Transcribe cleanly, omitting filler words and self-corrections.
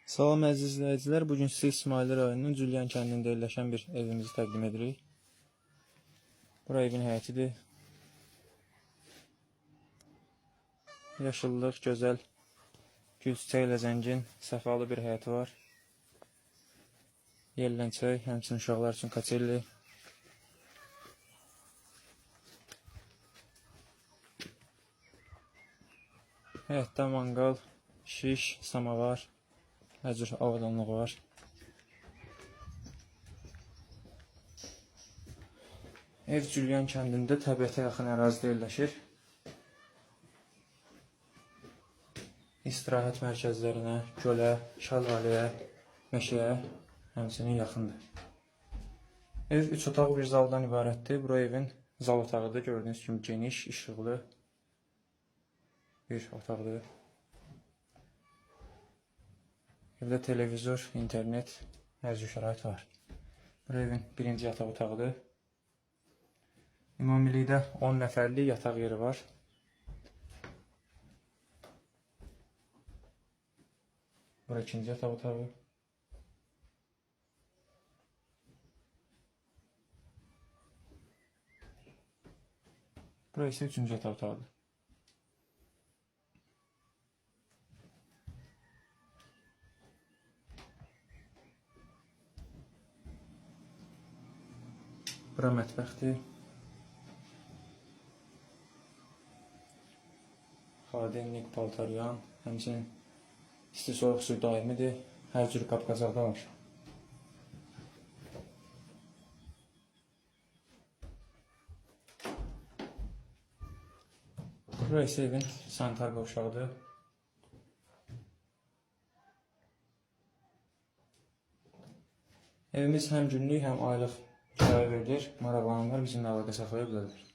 Salam əziz izləyicilər, bugün sizə İsmail rayonunun Cülyan kəndində yerləşən bir evimizi təqdim edirik. Bura evin həyətidir. Yaşıllıq, gözəl, gül çiçəklə zəngin, səfalı bir həyəti var. Yellənçək, həmçinin uşaqlar üçün kaçelli. Həyətdə manqal, şiş, samavar, hər cür avadanlığı var. Ev Cülyan kəndində təbiətə yaxın ərazidə yerləşir. İstirahət mərkəzlərinə, gölə, şəlaləyə, meşəyə həmçinin yaxındır. Ev 3 otaq bir zaldan ibarətdir. Bura evin zal otağıdır. Gördüyünüz kimi geniş, işıqlı bir otaqdır. Evdə televizor, internet, hər cür şərait var. Bura evin birinci yataq otağıdır. Ümumilikdə 10 nəfərlik yataq yeri var. Bura ikinci yataq otağı. Bura isə üçüncü yataq otağıdır. Bura mətbəxdir. Xadimlik, paltaryan, həmçinin isti soyuq suyu daimidir. Hər cür qab-qacaqda var. Bura isə evin sanitar qovşağıdır. Evimiz həm günlük, həm aylıq kirayə verilir. Maraqlananlar bizimlə əlaqə saxlaya bilərlər.